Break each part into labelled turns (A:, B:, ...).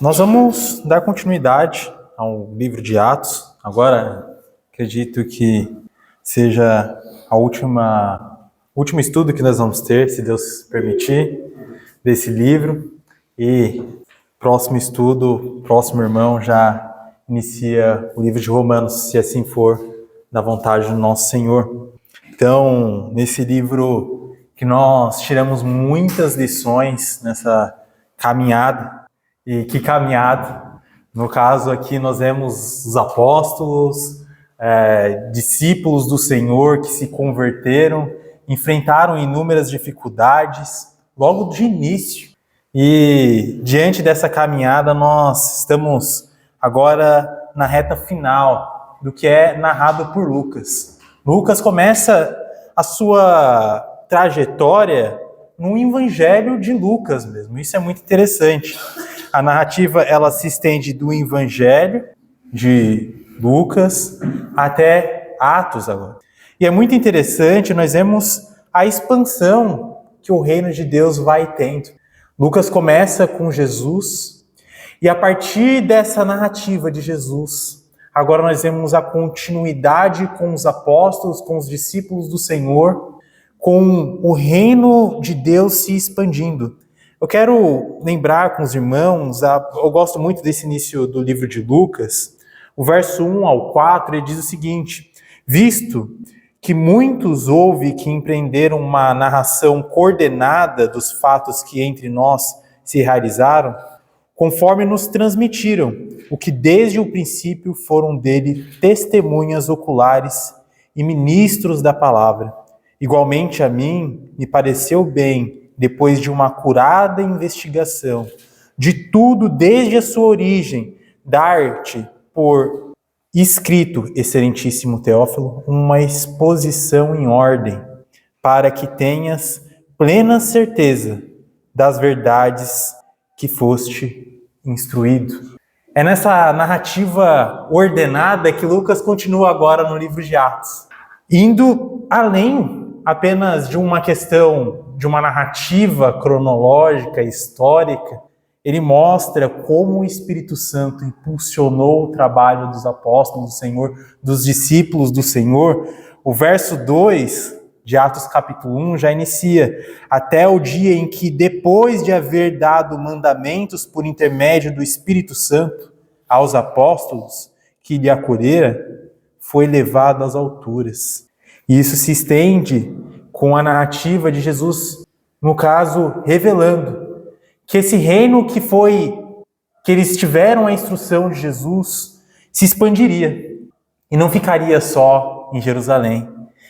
A: Nós vamos dar continuidade ao livro de Atos. Agora, acredito que seja o último estudo que nós vamos ter, se Deus permitir, desse livro. E próximo estudo, próximo irmão já inicia o livro de Romanos, se assim for da vontade do nosso Senhor. Então, nesse livro que nós tiramos muitas lições nessa caminhada. E que caminhada! No caso aqui nós vemos os apóstolos, discípulos do Senhor que se converteram, enfrentaram inúmeras dificuldades logo de início. E diante dessa caminhada nós estamos agora na reta final do que é narrado por Lucas. Lucas começa a sua trajetória no Evangelho de Lucas mesmo. Isso é muito interessante. A narrativa ela se estende do Evangelho de Lucas até Atos agora. E é muito interessante, nós vemos a expansão que o reino de Deus vai tendo. Lucas começa com Jesus, e a partir dessa narrativa de Jesus, agora nós vemos a continuidade com os apóstolos, com os discípulos do Senhor, com o reino de Deus se expandindo. Eu quero lembrar com os irmãos, eu gosto muito desse início do livro de Lucas, o verso 1 ao 4, ele diz o seguinte: visto que muitos houve que empreenderam uma narração coordenada dos fatos que entre nós se realizaram, conforme nos transmitiram, o que desde o princípio foram dele testemunhas oculares e ministros da palavra. Igualmente a mim me pareceu bem, depois de uma acurada investigação de tudo desde a sua origem, dar-te por escrito, excelentíssimo Teófilo, uma exposição em ordem, para que tenhas plena certeza das verdades que foste instruído. É nessa narrativa ordenada que Lucas continua agora no livro de Atos, indo além apenas de uma questão, de uma narrativa cronológica, histórica. Ele mostra como o Espírito Santo impulsionou o trabalho dos apóstolos do Senhor, dos discípulos do Senhor. O verso 2 de Atos capítulo 1 já inicia: até o dia em que, depois de haver dado mandamentos por intermédio do Espírito Santo aos apóstolos que lhe acolhera, foi levado às alturas. E isso se estende com a narrativa de Jesus, no caso, revelando que esse reino que eles tiveram a instrução de Jesus, se expandiria. E não ficaria só em Jerusalém,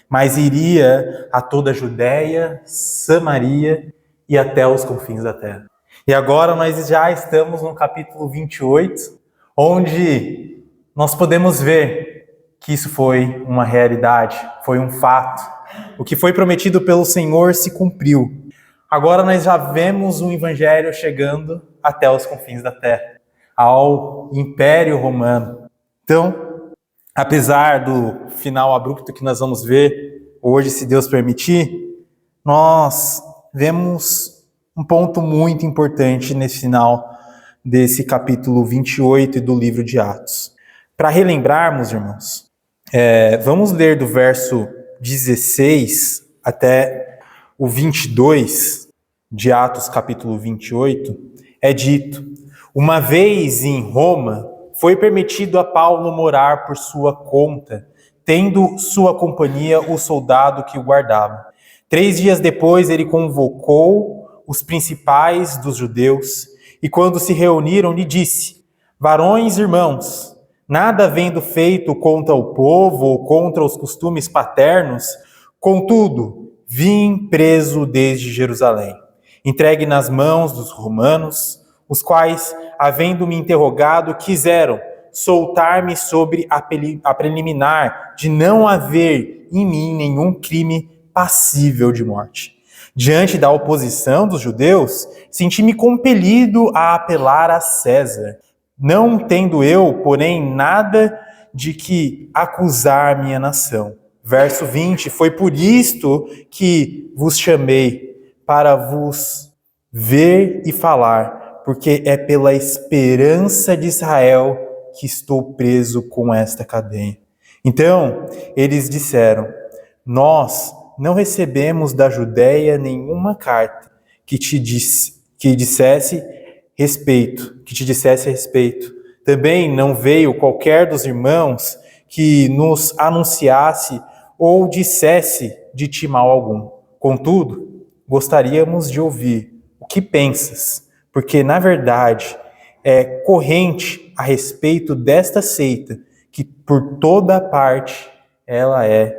A: mas iria a toda a Judéia, Samaria e até os confins da terra. E agora nós já estamos no capítulo 28, onde nós podemos ver que isso foi uma realidade, foi um fato. O que foi prometido pelo Senhor se cumpriu. Agora nós já vemos o Evangelho chegando até os confins da terra, ao Império Romano. Então, apesar do final abrupto que nós vamos ver hoje, se Deus permitir, nós vemos um ponto muito importante nesse final desse capítulo 28 do livro de Atos. Para relembrarmos, irmãos, vamos ler do verso 16 até o 22 de Atos capítulo 28, é dito: uma vez em Roma, foi permitido a Paulo morar por sua conta, tendo sua companhia o soldado que o guardava. 3 dias depois ele convocou os principais dos judeus, e quando se reuniram lhe disse: varões irmãos, nada havendo feito contra o povo ou contra os costumes paternos, contudo, vim preso desde Jerusalém, entregue nas mãos dos romanos, os quais, havendo-me interrogado, quiseram soltar-me sobre a preliminar de não haver em mim nenhum crime passível de morte. Diante da oposição dos judeus, senti-me compelido a apelar a César, não tendo eu, porém, nada de que acusar minha nação. Verso 20, foi por isto que vos chamei, para vos ver e falar, porque é pela esperança de Israel que estou preso com esta cadeia. Então, eles disseram: nós não recebemos da Judéia nenhuma carta que te dissesse respeito. Também não veio qualquer dos irmãos que nos anunciasse ou dissesse de ti mal algum. Contudo, gostaríamos de ouvir o que pensas, porque, na verdade, é corrente a respeito desta seita que, por toda parte, ela é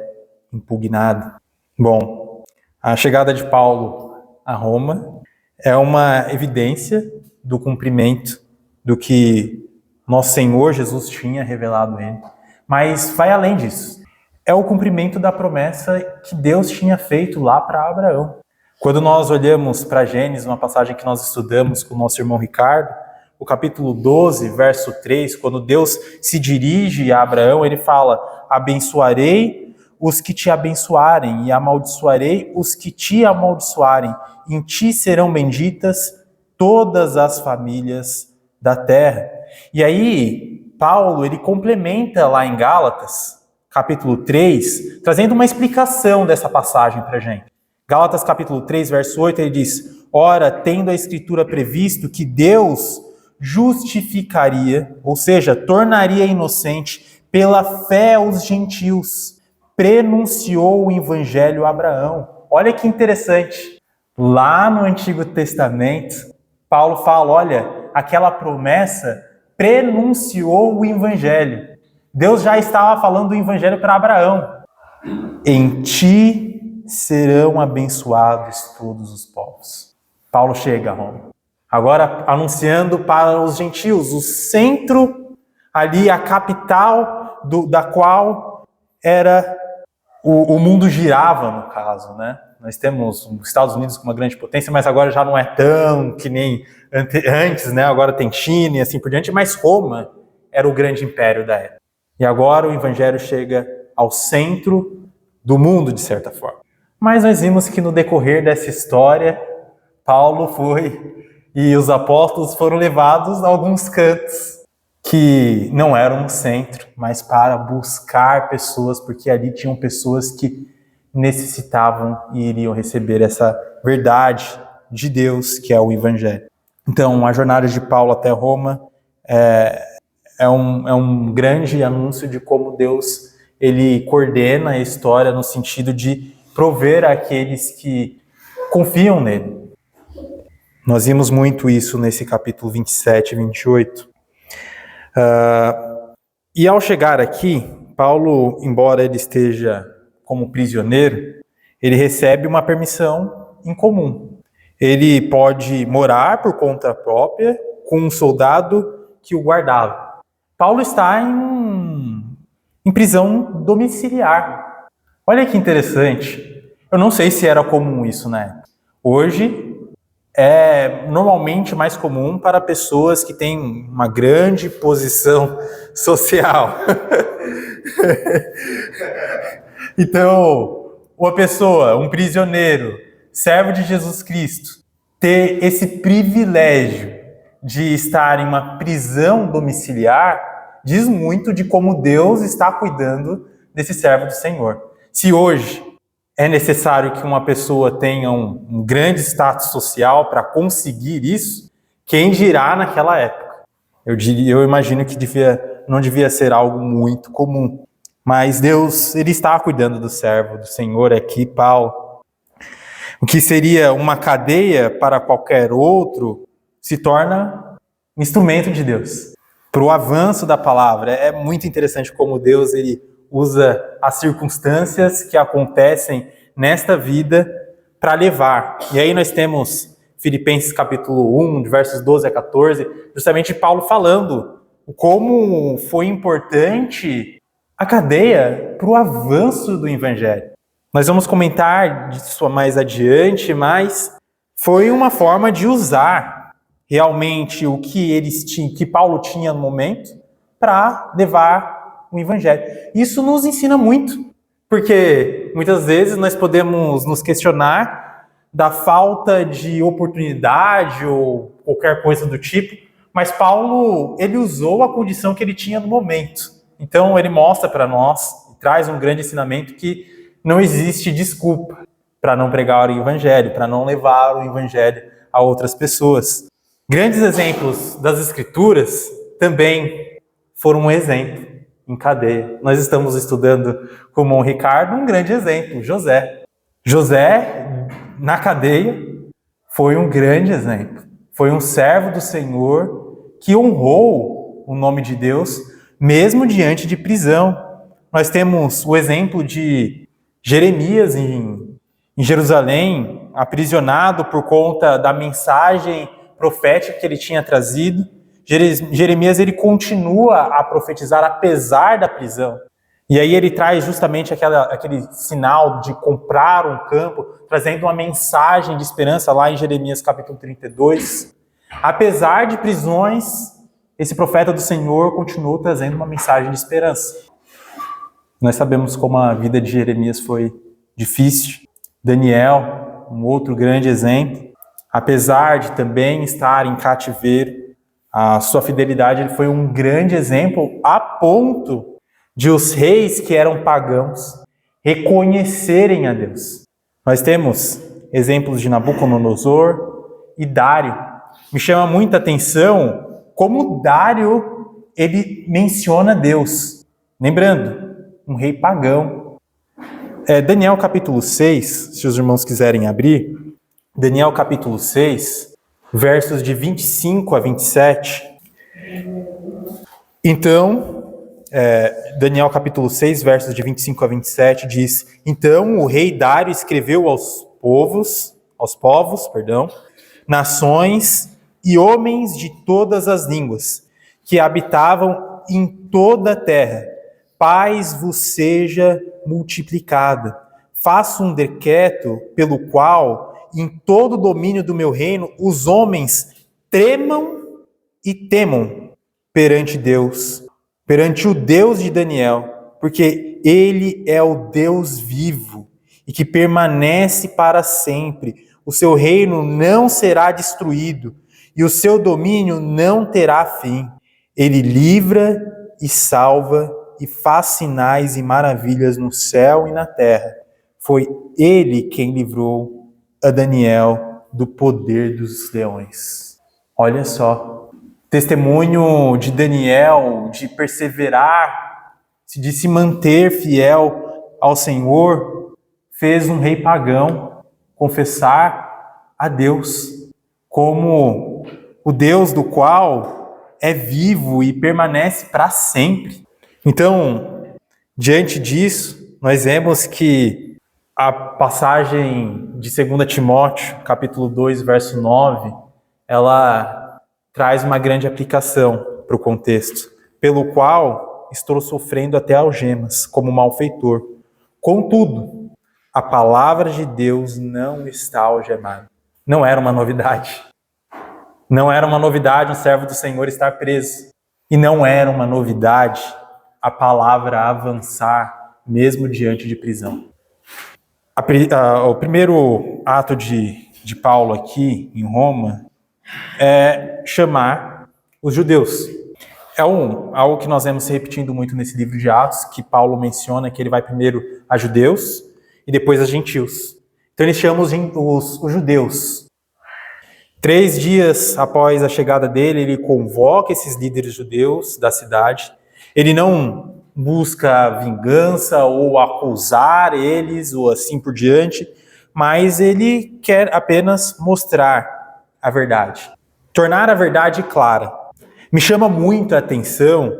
A: impugnada. Bom, a chegada de Paulo a Roma é uma evidência do cumprimento do que nosso Senhor Jesus tinha revelado a ele. Mas vai além disso. É o cumprimento da promessa que Deus tinha feito lá para Abraão. Quando nós olhamos para Gênesis, uma passagem que nós estudamos com o nosso irmão Ricardo, o capítulo 12, verso 3, quando Deus se dirige a Abraão, ele fala: abençoarei os que te abençoarem e amaldiçoarei os que te amaldiçoarem. Em ti serão benditas todas as famílias da terra. E aí, Paulo, ele complementa lá em Gálatas, capítulo 3, trazendo uma explicação dessa passagem para a gente. Gálatas capítulo 3, verso 8, ele diz: ora, tendo a Escritura previsto que Deus justificaria, ou seja, tornaria inocente pela fé os gentios, prenunciou o evangelho a Abraão. Olha que interessante. Lá no Antigo Testamento, Paulo fala: olha, aquela promessa prenunciou o evangelho. Deus já estava falando do evangelho para Abraão. Em ti serão abençoados todos os povos. Paulo chega a Roma, agora anunciando para os gentios, o centro ali, a capital da qual era o mundo girava, no caso, né? Nós temos os Estados Unidos como uma grande potência, mas agora já não é tão que nem antes, né? Agora tem China e assim por diante, mas Roma era o grande império da época. E agora o evangelho chega ao centro do mundo, de certa forma. Mas nós vimos que no decorrer dessa história, Paulo foi e os apóstolos foram levados a alguns cantos que não eram no centro, mas para buscar pessoas, porque ali tinham pessoas que necessitavam e iriam receber essa verdade de Deus, que é o Evangelho. Então, a jornada de Paulo até Roma é um grande anúncio de como Deus ele coordena a história no sentido de prover àqueles que confiam nele. Nós vimos muito isso nesse capítulo 27 e 28. E ao chegar aqui, Paulo, embora ele esteja como prisioneiro, ele recebe uma permissão incomum. Ele pode morar por conta própria com um soldado que o guardava. Paulo está em prisão domiciliar. Olha que interessante. Eu não sei se era comum isso, né? Hoje é normalmente mais comum para pessoas que têm uma grande posição social. Então, uma pessoa, um prisioneiro, servo de Jesus Cristo, ter esse privilégio de estar em uma prisão domiciliar, diz muito de como Deus está cuidando desse servo do Senhor. Se hoje é necessário que uma pessoa tenha um grande status social para conseguir isso, quem dirá naquela época? Eu imagino que não devia ser algo muito comum. Mas Deus, ele está cuidando do servo do Senhor aqui, Paulo. O que seria uma cadeia para qualquer outro se torna um instrumento de Deus para o avanço da palavra. É muito interessante como Deus ele usa as circunstâncias que acontecem nesta vida para levar. E aí nós temos Filipenses capítulo 1, de versos 12 a 14, justamente Paulo falando como foi importante a cadeia para o avanço do evangelho. Nós vamos comentar disso mais adiante, mas foi uma forma de usar realmente o que Paulo tinha no momento para levar o evangelho. Isso nos ensina muito, porque muitas vezes nós podemos nos questionar da falta de oportunidade ou qualquer coisa do tipo, mas Paulo, ele usou a condição que ele tinha no momento. Então ele mostra para nós, traz um grande ensinamento que não existe desculpa para não pregar o evangelho, para não levar o evangelho a outras pessoas. Grandes exemplos das escrituras também foram um exemplo em cadeia. Nós estamos estudando com o irmão Ricardo um grande exemplo, José. José, na cadeia, foi um grande exemplo. Foi um servo do Senhor que honrou o nome de Deus, mesmo diante de prisão. Nós temos o exemplo de Jeremias em Jerusalém, aprisionado por conta da mensagem profética que ele tinha trazido. Jeremias, ele continua a profetizar apesar da prisão. E aí ele traz justamente aquele sinal de comprar um campo, trazendo uma mensagem de esperança lá em Jeremias capítulo 32. Apesar de prisões, esse profeta do Senhor continuou trazendo uma mensagem de esperança. Nós sabemos como a vida de Jeremias foi difícil. Daniel, um outro grande exemplo. Apesar de também estar em cativeiro, a sua fidelidade ele foi um grande exemplo a ponto de os reis que eram pagãos reconhecerem a Deus. Nós temos exemplos de Nabucodonosor e Dário. Me chama muita atenção como Dário ele menciona Deus. Lembrando, um rei pagão. Daniel capítulo 6, se os irmãos quiserem abrir, Daniel capítulo 6, versos de 25 a 27. Então, Daniel capítulo 6, versos de 25 a 27 diz: Então o rei Dário escreveu aos povos, nações e homens de todas as línguas que habitavam em toda a terra, paz vos seja multiplicada. Faço um decreto pelo qual, em todo o domínio do meu reino, os homens tremam e temam perante Deus, perante o Deus de Daniel, porque ele é o Deus vivo e que permanece para sempre. O seu reino não será destruído e o seu domínio não terá fim. Ele livra e salva e faz sinais e maravilhas no céu e na terra. Foi ele quem livrou a Daniel do poder dos leões. Olha só, testemunho de Daniel, de perseverar, de se manter fiel ao Senhor, fez um rei pagão confessar a Deus como o Deus do qual é vivo e permanece para sempre. Então, diante disso, nós vemos que a passagem de 2 Timóteo, capítulo 2, verso 9, ela traz uma grande aplicação para o contexto, pelo qual estou sofrendo até algemas, como malfeitor. Contudo, a palavra de Deus não está algemada. Não era uma novidade. Não era uma novidade um servo do Senhor estar preso. E não era uma novidade a palavra avançar, mesmo diante de prisão. O primeiro ato de Paulo aqui em Roma é chamar os judeus. É algo que nós vemos se repetindo muito nesse livro de Atos, que Paulo menciona que ele vai primeiro a judeus e depois a gentios. Então ele chama os judeus. 3 dias após a chegada dele, ele convoca esses líderes judeus da cidade. Ele não busca vingança ou acusar eles ou assim por diante, mas ele quer apenas mostrar a verdade, tornar a verdade clara. Me chama muito a atenção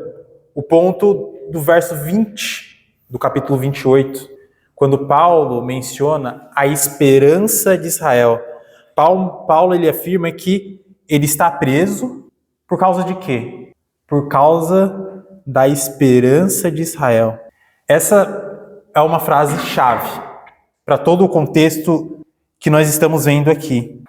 A: o ponto do verso 20 do capítulo 28, quando Paulo menciona a esperança de Israel. Paulo ele afirma que ele está preso por causa de quê? Por causa da esperança de Israel. Essa é uma frase-chave para todo o contexto que nós estamos vendo aqui.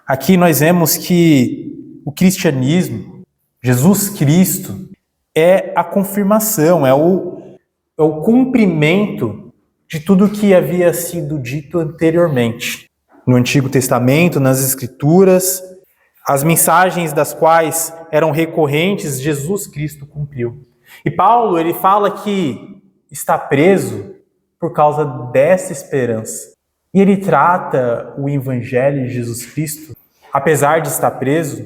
A: Aqui nós vemos que o cristianismo, Jesus Cristo, é a confirmação, é o cumprimento de tudo que havia sido dito anteriormente. No Antigo Testamento, nas Escrituras, As mensagens das quais eram recorrentes, Jesus Cristo cumpriu. E Paulo, ele fala que está preso por causa dessa esperança. E ele trata o Evangelho de Jesus Cristo, apesar de estar preso,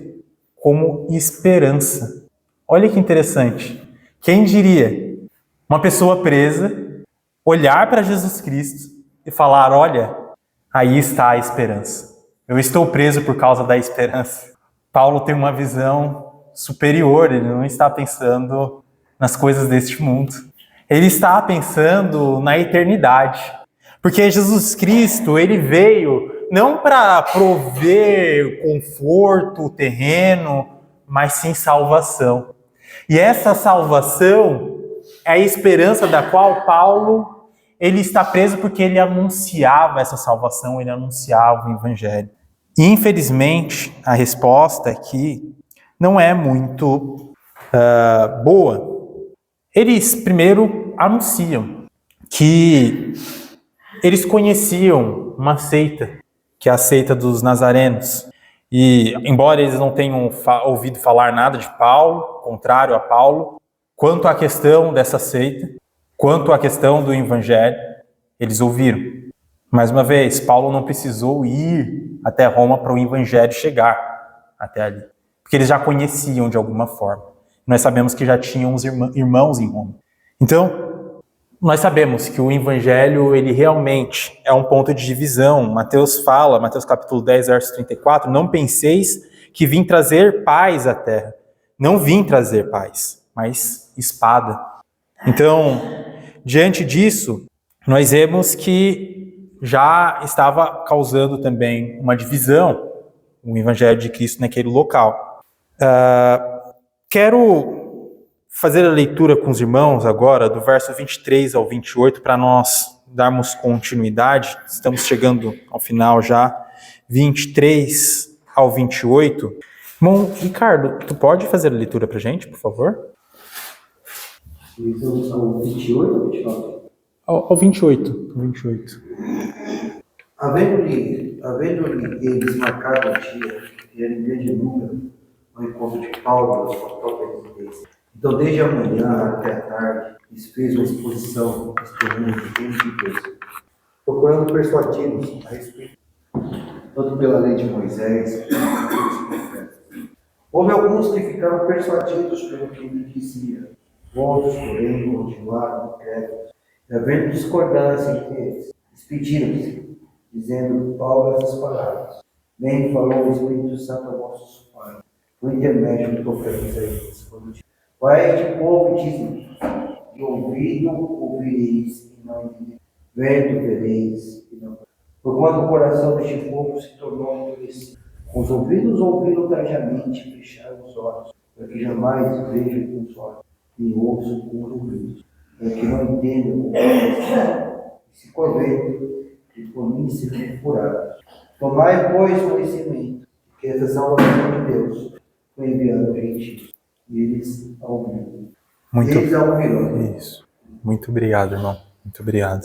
A: como esperança. Olha que interessante. Quem diria? Uma pessoa presa, olhar para Jesus Cristo e falar, olha, aí está a esperança. Eu estou preso por causa da esperança. Paulo tem uma visão superior, ele não está pensando nas coisas deste mundo. Ele está pensando na eternidade. Porque Jesus Cristo, ele veio não para prover conforto terreno, mas sim salvação. E essa salvação é a esperança da qual Paulo, ele está preso porque ele anunciava essa salvação, ele anunciava o Evangelho. E, infelizmente, a resposta aqui não é muito boa. Eles, primeiro, anunciam que eles conheciam uma seita, que é a seita dos nazarenos. E, embora eles não tenham ouvido falar nada de Paulo, contrário a Paulo, quanto à questão dessa seita, quanto à questão do Evangelho, eles ouviram. Mais uma vez, Paulo não precisou ir até Roma para o Evangelho chegar até ali, porque eles já conheciam de alguma forma. Nós sabemos que já tinham os irmãos em Roma. Então, nós sabemos que o Evangelho, ele realmente é um ponto de divisão. Mateus fala, Mateus capítulo 10, verso 34, não penseis que vim trazer paz à terra. Não vim trazer paz, mas espada. Então, diante disso, nós vemos que já estava causando também uma divisão o Evangelho de Cristo naquele local. Quero fazer a leitura com os irmãos agora, do verso 23 ao 28, para nós darmos continuidade. Estamos chegando ao final já, 23 ao 28. Irmão Ricardo, tu pode fazer a leitura para a gente, por favor?
B: Ao 28 ou 29?
A: Ao 28. 28.
B: Havendo-lhe eles marcado o dia, e era em grande número, ao encontro de Paulo na sua própria residência. Então, desde a manhã até a tarde, eles fez uma exposição externa do reino de Deus, procurando persuadi-los a respeito, tanto pela lei de Moisés, quanto pelos profetas. Houve alguns que ficaram persuadidos pelo que ele dizia, outros, porém, continuaram incrédulos, e havendo discordância entre eles, despediram-se, dizendo Paulo essas palavras: bem falou o Espírito Santo a vossos pais, por intermédio do profeta Isaías, quando disse: Pai de povo, diz-me, de ouvido ouvireis e não entendereis, vendo vereis e não. Porquanto o coração deste povo se tornou endurecido. Com os ouvidos ouviram tardiamente, fecharam os olhos, para que jamais vejam com os olhos, e ouçam com os ouvidos, para que não entendam com o coração, e se convertam, e por mim sejam curados. Tomai, pois, conhecimento, que essa salvação de Deus foi enviada aos gentios. E eles a ouviram. Eles a ouviram.
A: Isso. Muito obrigado, irmão. Muito obrigado.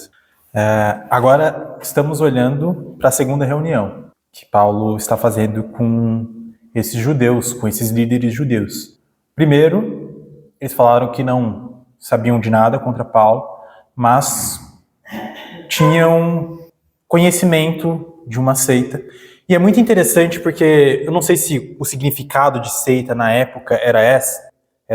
A: Agora estamos olhando para a segunda reunião que Paulo está fazendo com esses judeus, com esses líderes judeus. Primeiro, eles falaram que não sabiam de nada contra Paulo, mas tinham conhecimento de uma seita. E é muito interessante porque eu não sei se o significado de seita na época era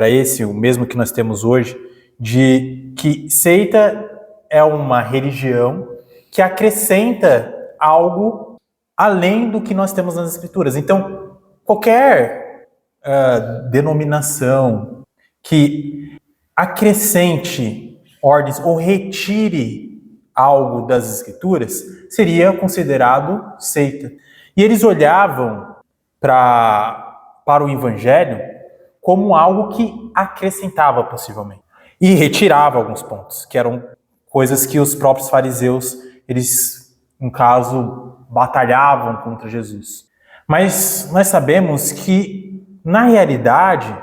A: esse, o mesmo que nós temos hoje, de que seita é uma religião que acrescenta algo além do que nós temos nas Escrituras. Então, qualquer denominação que acrescente ordens ou retire algo das Escrituras seria considerado seita. E eles olhavam para o Evangelho como algo que acrescentava possivelmente. E retirava alguns pontos, que eram coisas que os próprios fariseus, eles, no caso, batalhavam contra Jesus. Mas nós sabemos que, na realidade,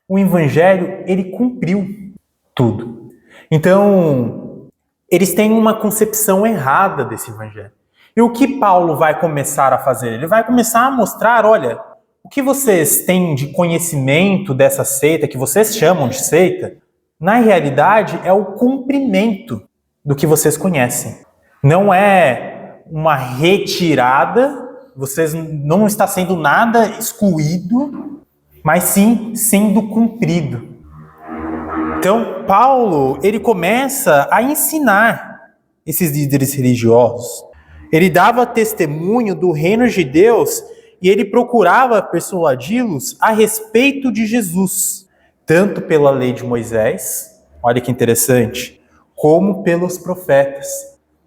A: o Evangelho, ele cumpriu tudo. Então, eles têm uma concepção errada desse Evangelho. E o que Paulo vai começar a fazer? Ele vai começar a mostrar, olha, o que vocês têm de conhecimento dessa seita, que vocês chamam de seita, na realidade é o cumprimento do que vocês conhecem. Não é uma retirada, vocês não está sendo nada excluído, mas sim sendo cumprido. Então, Paulo, ele começa a ensinar esses líderes religiosos. Ele dava testemunho do reino de Deus e ele procurava persuadi-los a respeito de Jesus, tanto pela lei de Moisés, olha que interessante, como pelos profetas.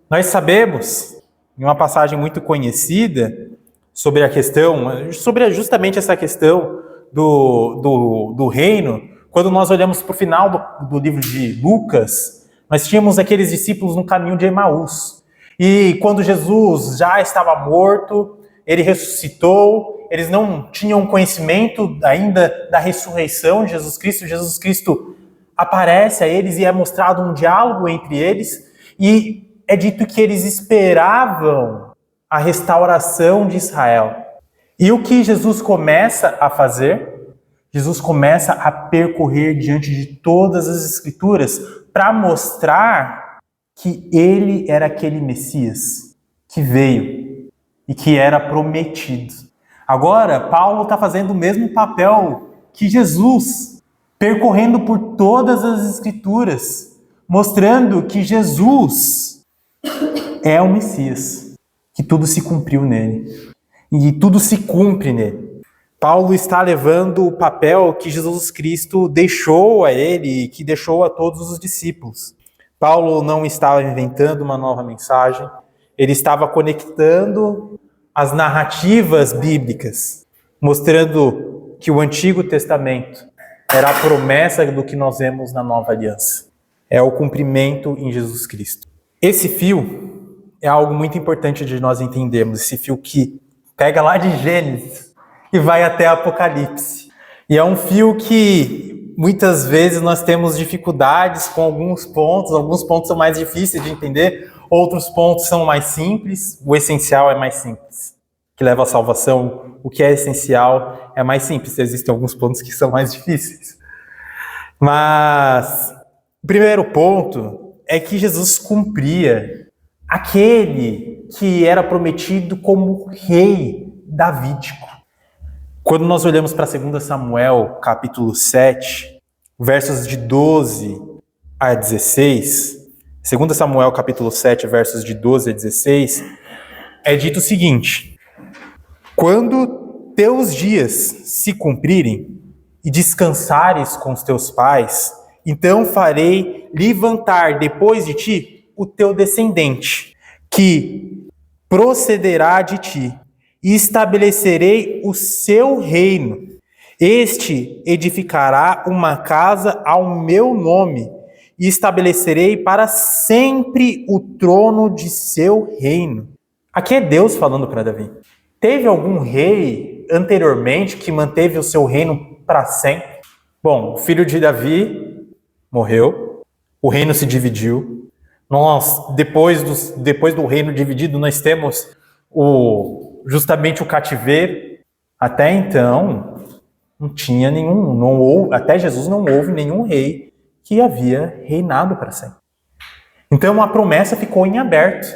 A: Nós sabemos, em uma passagem muito conhecida, sobre a questão, sobre justamente essa questão do reino, quando nós olhamos para o final do livro de Lucas, nós tínhamos aqueles discípulos no caminho de Emaús. E quando Jesus já estava morto, ele ressuscitou, eles não tinham conhecimento ainda da ressurreição de Jesus Cristo. Jesus Cristo aparece a eles e é mostrado um diálogo entre eles. E é dito que eles esperavam a restauração de Israel. E o que Jesus começa a fazer? Jesus começa a percorrer diante de todas as Escrituras para mostrar que ele era aquele Messias que veio e que era prometido. Agora, Paulo está fazendo o mesmo papel que Jesus, percorrendo por todas as Escrituras, mostrando que Jesus é o Messias, que tudo se cumpriu nele e tudo se cumpre nele. Paulo está levando o papel que Jesus Cristo deixou a ele e que deixou a todos os discípulos. Paulo não estava inventando uma nova mensagem, ele estava conectando as narrativas bíblicas, mostrando que o Antigo Testamento era a promessa do que nós vemos na Nova Aliança. É o cumprimento em Jesus Cristo. Esse fio é algo muito importante de nós entendermos, esse fio que pega lá de Gênesis e vai até Apocalipse. E é um fio que muitas vezes nós temos dificuldades com alguns pontos são mais difíceis de entender, outros pontos são mais simples, o essencial é mais simples, que leva à salvação. O que é essencial é mais simples, existem alguns pontos que são mais difíceis. Mas o primeiro ponto é que Jesus cumpria aquele que era prometido como rei davídico. Quando nós olhamos para 2 Samuel, capítulo 7, versos de 12 a 16, 2 Samuel, capítulo 7, versos de 12 a 16, é dito o seguinte: quando teus dias se cumprirem e descansares com os teus pais, então farei levantar depois de ti o teu descendente, que procederá de ti, e estabelecerei o seu reino. Este edificará uma casa ao meu nome, e estabelecerei para sempre o trono de seu reino. Aqui é Deus falando para Davi. Teve algum rei anteriormente que manteve o seu reino para sempre? Bom, o filho de Davi morreu, o reino se dividiu. Depois do reino dividido, nós temos justamente o cativeiro. Até então, até Jesus não houve nenhum rei que havia reinado para sempre. Então a promessa ficou em aberto.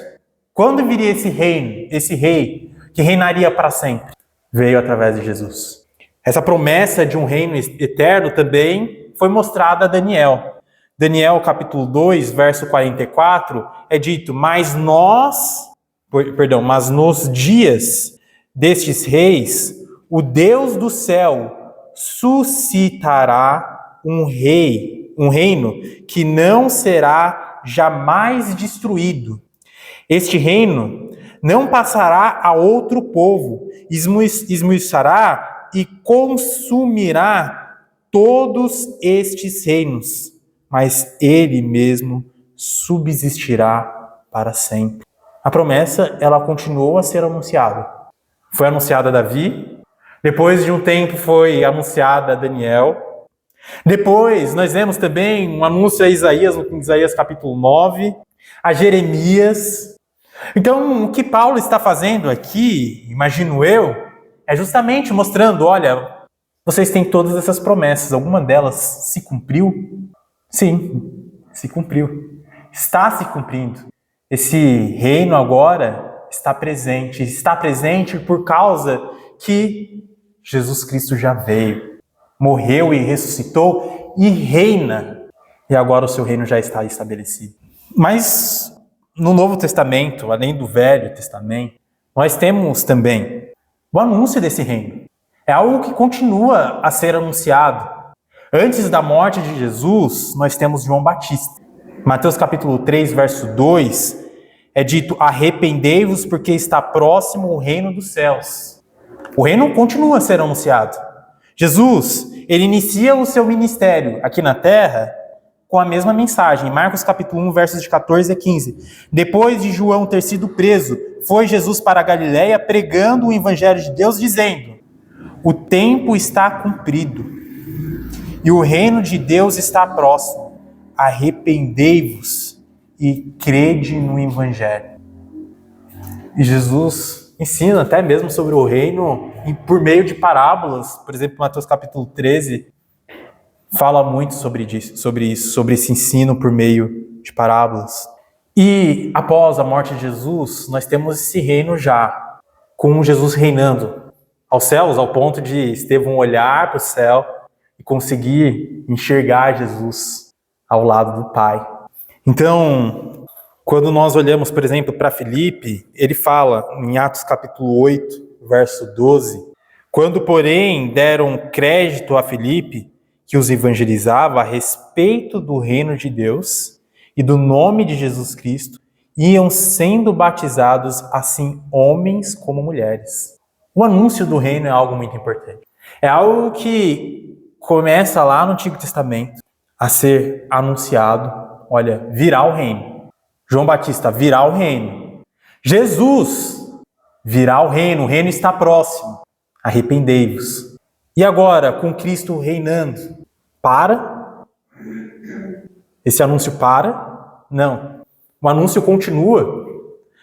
A: Quando viria esse rei que reinaria para sempre? Veio através de Jesus. Essa promessa de um reino eterno também foi mostrada a Daniel. Daniel capítulo 2, verso 44, é dito: mas nos dias destes reis, o Deus do céu suscitará um reino que não será jamais destruído. Este reino não passará a outro povo, esmiuçará e consumirá todos estes reinos, mas ele mesmo subsistirá para sempre. A promessa, ela continuou a ser anunciada. Foi anunciada a Davi, depois de um tempo foi anunciada a Daniel. Depois nós vemos também um anúncio a Isaías, no Isaías capítulo 9, a Jeremias. Então, o que Paulo está fazendo aqui, imagino eu, é justamente mostrando, olha, vocês têm todas essas promessas, alguma delas se cumpriu? Sim, se cumpriu. Está se cumprindo. Esse reino agora está presente por causa que Jesus Cristo já veio, morreu e ressuscitou e reina. E agora o seu reino já está estabelecido. Mas no Novo Testamento, além do Velho Testamento, nós temos também o anúncio desse reino. É algo que continua a ser anunciado. Antes da morte de Jesus, nós temos João Batista. Mateus capítulo 3, verso 2, é dito: arrependei-vos porque está próximo o reino dos céus. O reino continua a ser anunciado. Jesus, ele inicia o seu ministério aqui na terra com a mesma mensagem. Marcos capítulo 1, versos de 14 a 15. Depois de João ter sido preso, foi Jesus para a Galiléia pregando o evangelho de Deus, dizendo: o tempo está cumprido e o reino de Deus está próximo. Arrependei-vos e crede no evangelho. E Jesus ensina até mesmo sobre o reino por meio de parábolas. Por exemplo, Mateus capítulo 13 fala muito sobre esse ensino por meio de parábolas. E após a morte de Jesus, nós temos esse reino já, com Jesus reinando aos céus, ao ponto de Estevão olhar para o céu e conseguir enxergar Jesus ao lado do Pai. Então, quando nós olhamos, por exemplo, para Filipe, ele fala em Atos capítulo 8, verso 12, quando, porém, deram crédito a Filipe, que os evangelizava a respeito do reino de Deus e do nome de Jesus Cristo, iam sendo batizados assim homens como mulheres. O anúncio do reino é algo muito importante. É algo que começa lá no Antigo Testamento a ser anunciado. Olha, virá o reino. João Batista, virá o reino. Jesus, virá o reino está próximo. Arrependei-vos. E agora, com Cristo reinando, para? Esse anúncio para? Não. O anúncio continua.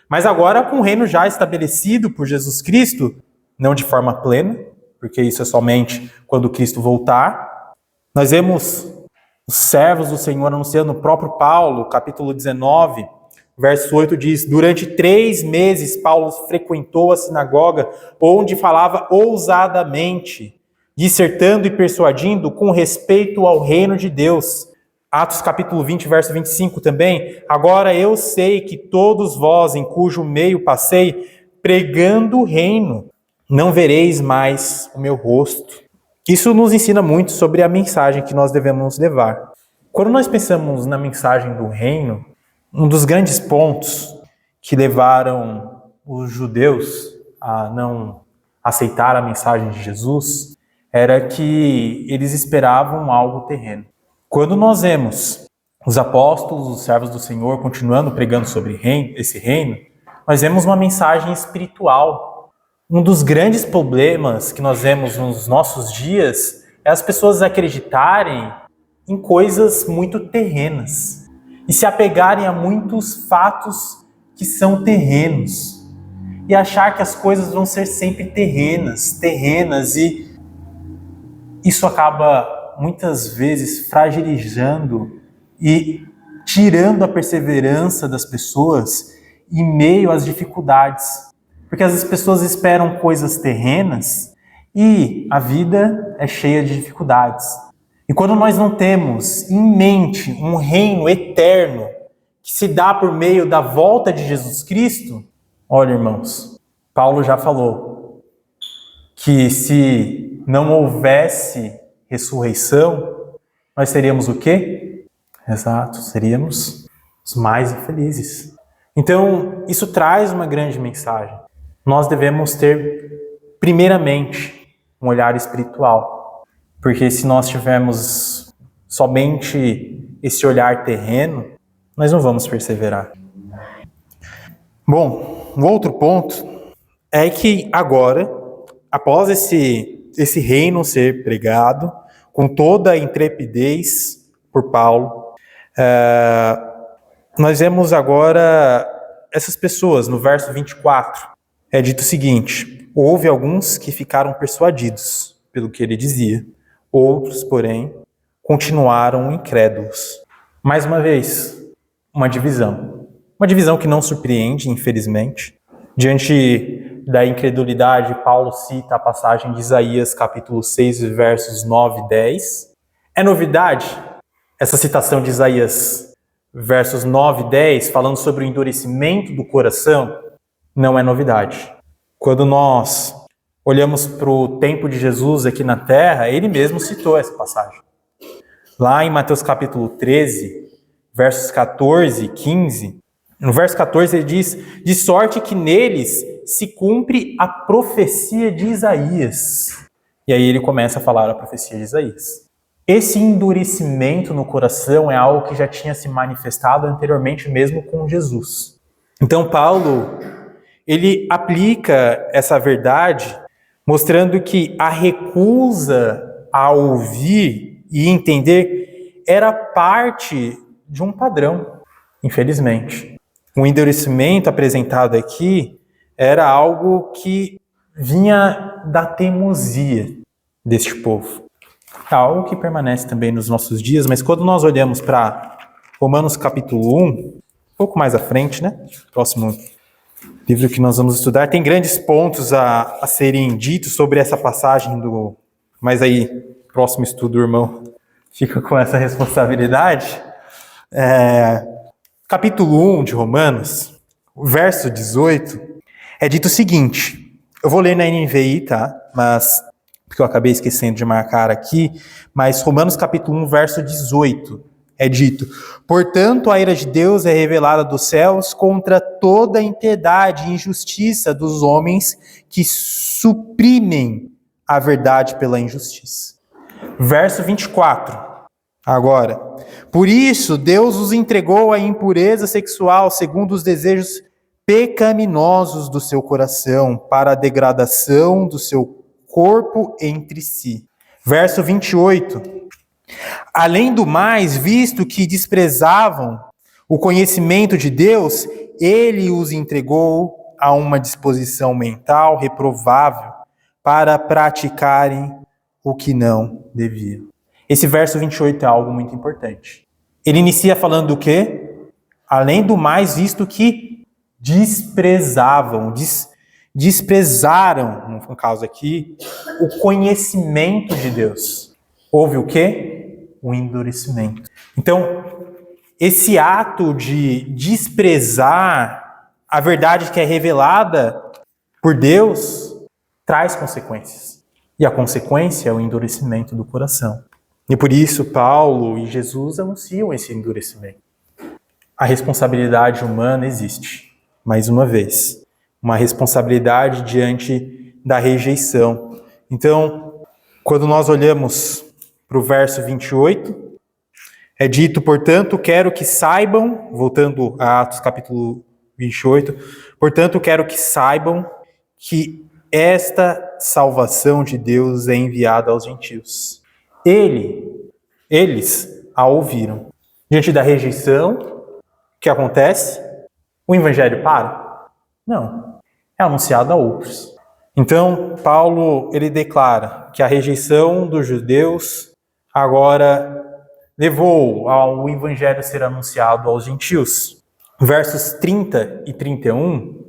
A: Mas agora, com o reino já estabelecido por Jesus Cristo, não de forma plena, porque isso é somente quando Cristo voltar. Nós vemos os servos do Senhor anunciando, o próprio Paulo, capítulo 19, verso 8 diz: durante 3 meses Paulo frequentou a sinagoga, onde falava ousadamente, dissertando e persuadindo com respeito ao reino de Deus. Atos capítulo 20, verso 25 também: agora eu sei que todos vós, em cujo meio passei, pregando o reino, não vereis mais o meu rosto. Isso nos ensina muito sobre a mensagem que nós devemos levar. Quando nós pensamos na mensagem do reino, um dos grandes pontos que levaram os judeus a não aceitar a mensagem de Jesus era que eles esperavam algo terreno. Quando nós vemos os apóstolos, os servos do Senhor, continuando pregando sobre esse reino, nós vemos uma mensagem espiritual. Um dos grandes problemas que nós vemos nos nossos dias é as pessoas acreditarem em coisas muito terrenas e se apegarem a muitos fatos que são terrenos e achar que as coisas vão ser sempre terrenas, e isso acaba muitas vezes fragilizando e tirando a perseverança das pessoas em meio às dificuldades. Porque as pessoas esperam coisas terrenas e a vida é cheia de dificuldades. E quando nós não temos em mente um reino eterno que se dá por meio da volta de Jesus Cristo, olha, irmãos, Paulo já falou que se não houvesse ressurreição, nós seríamos o quê? Exato, seríamos os mais infelizes. Então, isso traz uma grande mensagem. Nós devemos ter, primeiramente, um olhar espiritual. Porque se nós tivermos somente esse olhar terreno, nós não vamos perseverar. Bom, um outro ponto é que agora, após esse reino ser pregado, com toda a intrepidez por Paulo, nós vemos agora essas pessoas, no verso 24, é dito o seguinte: houve alguns que ficaram persuadidos pelo que ele dizia. Outros, porém, continuaram incrédulos. Mais uma vez, uma divisão. Uma divisão que não surpreende, infelizmente. Diante da incredulidade, Paulo cita a passagem de Isaías, capítulo 6, versos 9 e 10. É novidade essa citação de Isaías, versos 9 e 10, falando sobre o endurecimento do coração? Não é novidade. Quando nós olhamos para o tempo de Jesus aqui na terra, ele mesmo citou essa passagem. Lá em Mateus capítulo 13, versos 14 e 15, no verso 14 ele diz: de sorte que neles se cumpre a profecia de Isaías. E aí ele começa a falar a profecia de Isaías. Esse endurecimento no coração é algo que já tinha se manifestado anteriormente mesmo com Jesus. Então Paulo, ele aplica essa verdade, mostrando que a recusa a ouvir e entender era parte de um padrão, infelizmente. O endurecimento apresentado aqui era algo que vinha da teimosia deste povo. É algo que permanece também nos nossos dias, mas quando nós olhamos para Romanos capítulo 1, um pouco mais à frente, né? Próximo livro que nós vamos estudar, tem grandes pontos a serem ditos sobre essa passagem do... Mas aí, próximo estudo, o irmão fica com essa responsabilidade. Capítulo 1 de Romanos, verso 18, é dito o seguinte, eu vou ler na NVI, tá? Mas, porque eu acabei esquecendo de marcar aqui, mas Romanos capítulo 1, verso 18, é dito: portanto, a ira de Deus é revelada dos céus contra toda a impiedade e injustiça dos homens que suprimem a verdade pela injustiça. Verso 24, agora: por isso Deus os entregou à impureza sexual segundo os desejos pecaminosos do seu coração, para a degradação do seu corpo entre si. Verso 28. Além do mais, visto que desprezavam o conhecimento de Deus, ele os entregou a uma disposição mental reprovável para praticarem o que não deviam. Esse verso 28 é algo muito importante. Ele inicia falando do quê? Além do mais, visto que desprezaram, no caso aqui, o conhecimento de Deus. Houve o quê? O endurecimento. Então, esse ato de desprezar a verdade que é revelada por Deus traz consequências. E a consequência é o endurecimento do coração. E por isso Paulo e Jesus anunciam esse endurecimento. A responsabilidade humana existe, mais uma vez. Uma responsabilidade diante da rejeição. Então, quando nós olhamos para o verso 28, é dito, portanto, quero que saibam, voltando a Atos capítulo 28, portanto, quero que saibam que esta salvação de Deus é enviada aos gentios. Eles a ouviram. Diante da rejeição, o que acontece? O evangelho para? Não. É anunciado a outros. Então, Paulo, ele declara que a rejeição dos judeus agora levou ao evangelho ser anunciado aos gentios. Versos 30 e 31.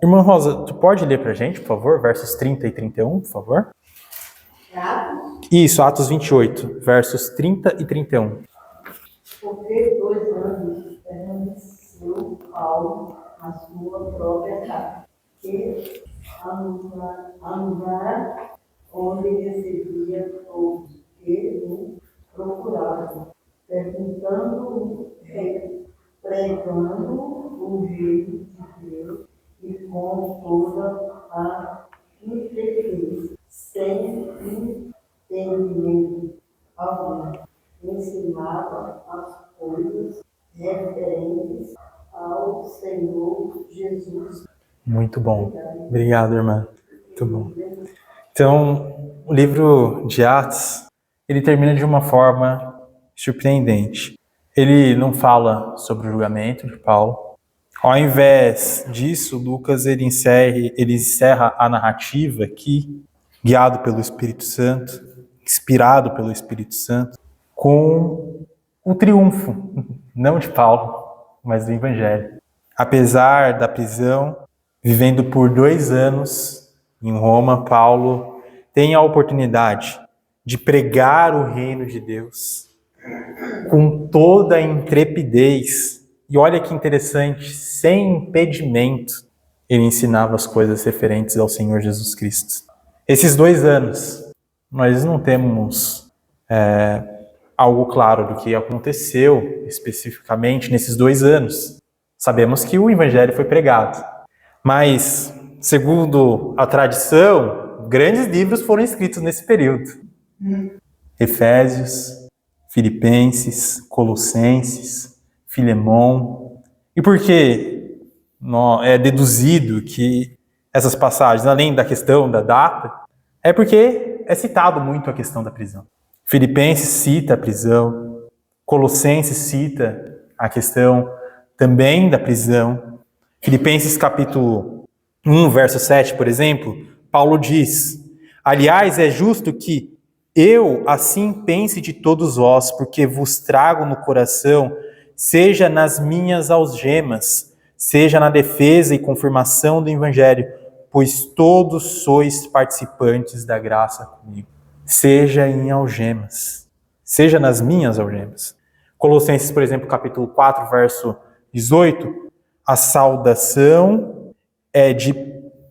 A: Irmã Rosa, tu pode ler pra gente, por favor? Versos 30 e 31, por favor? Isso, Atos 28, versos 30 e 31.
C: Porque 2 anos permaneceu Paulo na sua própria casa, que andar onde recebia todos que o procuravam, perguntando, pregando o jeito de Deus e com toda a intrepidez, sem entendimento algum, ensinava as coisas referentes ao Senhor Jesus.
A: Muito bom. Obrigado, irmã. Muito bom. Então, o livro de Atos, ele termina de uma forma surpreendente. Ele não fala sobre o julgamento de Paulo, Ao invés disso, Lucas ele encerra a narrativa aqui, guiado pelo Espírito Santo, inspirado pelo Espírito Santo, com o triunfo, não de Paulo, mas do Evangelho. Apesar da prisão, vivendo por 2 anos em Roma, Paulo tem a oportunidade de pregar o reino de Deus com toda a intrepidez. E olha que interessante, sem impedimento, ele ensinava as coisas referentes ao Senhor Jesus Cristo. Esses 2 anos, nós não temos algo claro do que aconteceu especificamente nesses 2 anos. Sabemos que o Evangelho foi pregado, mas, segundo a tradição, grandes livros foram escritos nesse período. Efésios, Filipenses, Colossenses, Filemão. E por que é deduzido que essas passagens, além da questão da data, é porque é citado muito a questão da prisão. Filipenses cita a prisão, Colossenses cita a questão também da prisão. Filipenses capítulo 1, verso 7, por exemplo, Paulo diz: aliás, é justo que eu assim pense de todos vós, porque vos trago no coração, seja nas minhas algemas, seja na defesa e confirmação do Evangelho, pois todos sois participantes da graça comigo. Seja em algemas, seja nas minhas algemas. Colossenses, por exemplo, capítulo 4, verso 18, a saudação é de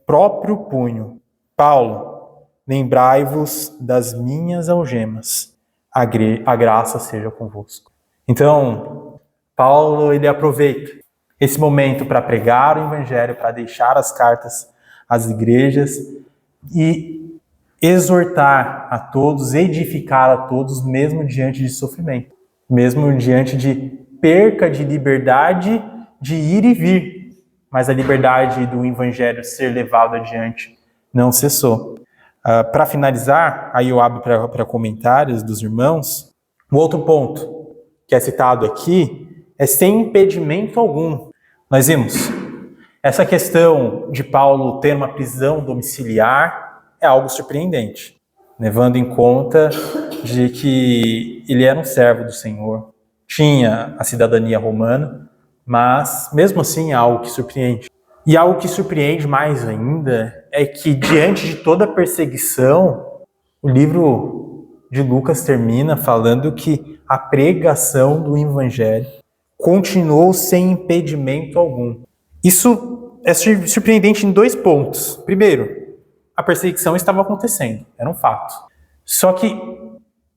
A: próprio punho. Paulo, lembrai-vos das minhas algemas, a graça seja convosco. Então, Paulo, ele aproveita esse momento para pregar o Evangelho, para deixar as cartas às igrejas e exortar a todos, edificar a todos, mesmo diante de sofrimento, mesmo diante de perca de liberdade de ir e vir, mas a liberdade do Evangelho ser levado adiante não cessou. Para finalizar, aí eu abro para comentários dos irmãos. Um outro ponto que é citado aqui é sem impedimento algum. Nós vimos essa questão de Paulo ter uma prisão domiciliar é algo surpreendente, levando em conta de que ele era um servo do Senhor, tinha a cidadania romana, mas mesmo assim é algo que surpreende. E algo que surpreende mais ainda é que, diante de toda a perseguição, o livro de Lucas termina falando que a pregação do Evangelho continuou sem impedimento algum. Isso é surpreendente em 2 pontos. Primeiro, a perseguição estava acontecendo, era um fato. Só que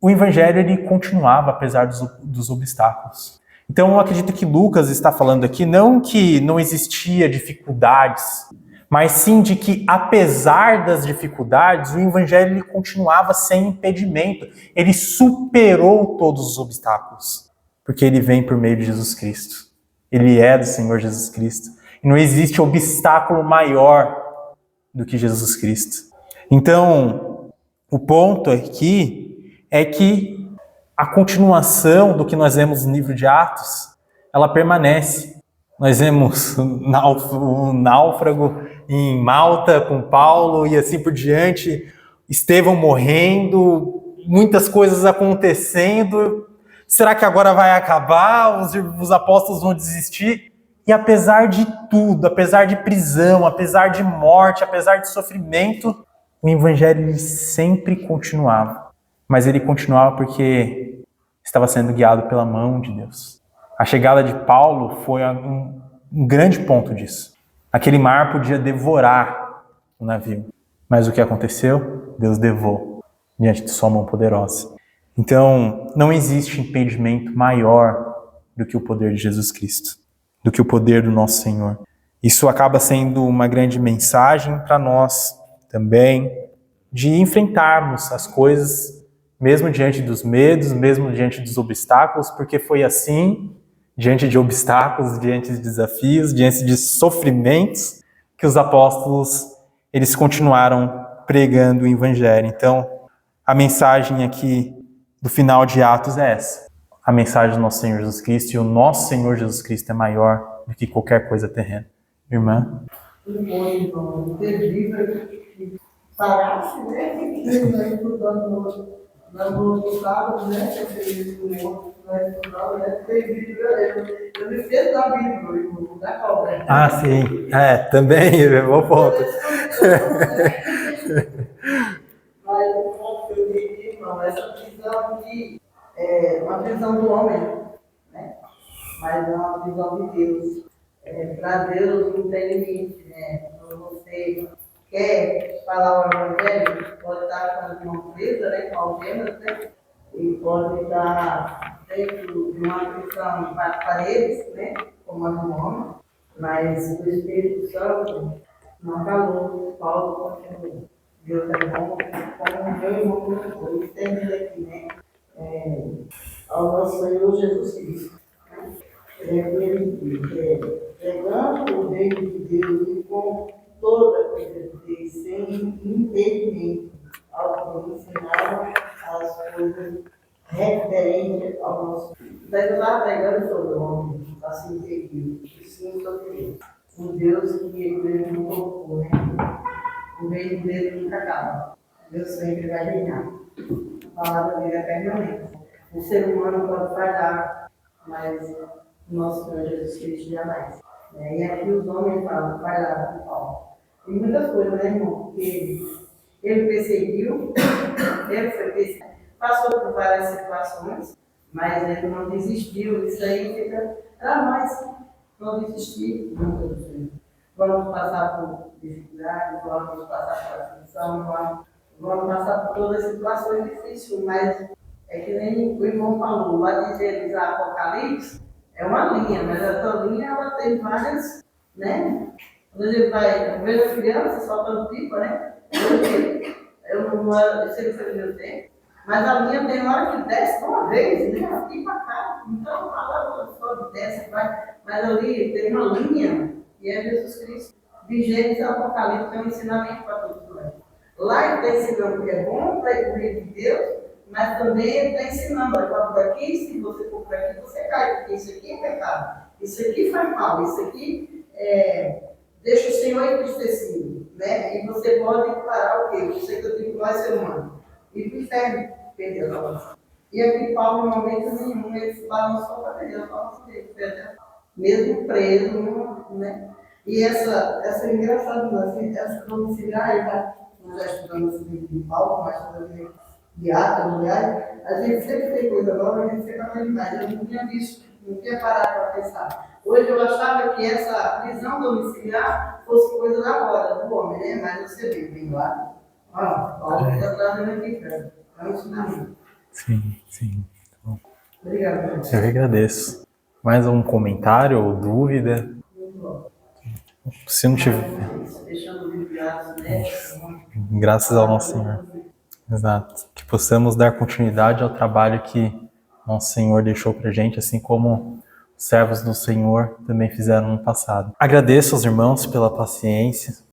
A: o Evangelho ele continuava apesar dos obstáculos. Então eu acredito que Lucas está falando aqui não que não existia dificuldades, mas sim de que apesar das dificuldades, o Evangelho ele continuava sem impedimento. Ele superou todos os obstáculos, porque ele vem por meio de Jesus Cristo. Ele é do Senhor Jesus Cristo. E não existe obstáculo maior do que Jesus Cristo. Então, o ponto aqui é que a continuação do que nós vemos no livro de Atos, ela permanece. Nós vemos o náufrago em Malta com Paulo e assim por diante, Estevão morrendo, muitas coisas acontecendo. Será que agora vai acabar? Os apóstolos vão desistir? E apesar de tudo, apesar de prisão, apesar de morte, apesar de sofrimento, o Evangelho ele sempre continuava. Mas ele continuava porque estava sendo guiado pela mão de Deus. A chegada de Paulo foi um grande ponto disso. Aquele mar podia devorar o navio. Mas o que aconteceu? Deus levou diante de sua mão poderosa. Então, não existe impedimento maior do que o poder de Jesus Cristo, do que o poder do nosso Senhor. Isso acaba sendo uma grande mensagem para nós também, de enfrentarmos as coisas, mesmo diante dos medos, mesmo diante dos obstáculos, porque foi assim, diante de obstáculos, diante de desafios, diante de sofrimentos, que os apóstolos, eles continuaram pregando o Evangelho. Então, a mensagem aqui do final de Atos é essa. A mensagem do nosso Senhor Jesus Cristo, e o nosso Senhor Jesus Cristo é maior do que qualquer coisa terrena. Irmã?
C: Não foi, então, ter livro que parasse, né? Que nós estudando no outro lado, né? Que fez o outro, nós estudamos, né? Tem livro, eu me fiz da Bíblia, no da cobra.
A: Ah, sim. Também, é bom ponto.
C: Mas o ponto que eu digo, irmão, essa visão aqui é uma visão do homem, né? Mas é uma visão de Deus. Para Deus não tem limite, né? Quando você quer falar o evangelho, pode estar com uma presa, né? Com algemas, né? E pode estar dentro de uma prisão para paredes, né? Como a do homem, mas o Espírito Santo não calou, Paulo continuou. Deus é bom, como o meu irmão colocou, estende aqui, né? Ao nosso Senhor Jesus Cristo. Né? Pregando o reino de Deus e com toda a coisa sem impedimento, ao que ensinaram as coisas referentes ao nosso filho. Então, eu estava pregando sobre o homem, assim, terrível, sim, sobre Deus. Um Deus que ele não colocou, né? O reino dele nunca acaba. Deus sempre vai reinar. A palavra dele é permanente. O ser humano pode falhar, mas o nosso Senhor Jesus Cristo jamais. E aqui os homens falam, falhar com Paulo. Tem muitas coisas, né, irmão? Ele perseguiu, ele foi perseguido, passou por várias situações, mas ele não desistiu. Isso aí fica para mais não desistir nunca do Senhor. Vamos passar por dificuldades, vamos passar por aflição, vamos passar por todas as situações difíceis, mas é que nem o irmão falou, lá de Gênesis a Apocalipse, é uma linha, mas essa linha ela tem várias, né? Quando ele vai ver a criança soltando pipa, né? Eu não sei se eu tenho, mas a linha tem hora que desce de uma vez, né? A pipa cai. Então, a palavra só desce, vai, mas ali tem uma linha, e é Jesus Cristo. De Gênesis a Apocalipse é um ensinamento para todos nós. Lá ele está ensinando que é bom para ir para o reino de Deus, mas também ele está ensinando, olha, por aqui, se você for por aqui, você cai, porque isso aqui é pecado, isso aqui faz mal, isso aqui deixa o Senhor entristecido, né? E você pode parar o quê? Você que eu digo, nós ser humano, e para o inferno, perder a salvação. E aqui Paulo, no momento nenhum, ele se balançou para perder a salvação dele, mesmo preso, né? E essa é engraçada, assim, essa domiciliar, nós já estudamos esse livro de Paulo, mas também de Atos, aliás, a gente sempre tem coisa nova, a gente sempre aprende mais. Eu não tinha visto, não tinha parado para pensar. Hoje eu achava que essa prisão domiciliar fosse coisa da hora, do homem, né? Mas você vem lá. Paulo está trazendo aqui, cara. É um ensinamento.
A: Sim. Bom.
C: Obrigado.
A: Eu que agradeço. Mais um comentário ou dúvida?
C: Muito bom.
A: Se não tiver.
C: Deixando o livro de Atos, né?
A: Graças ao nosso Senhor. Exato. Que possamos dar continuidade ao trabalho que nosso Senhor deixou pra gente, assim como os servos do Senhor também fizeram no passado. Agradeço aos irmãos pela paciência,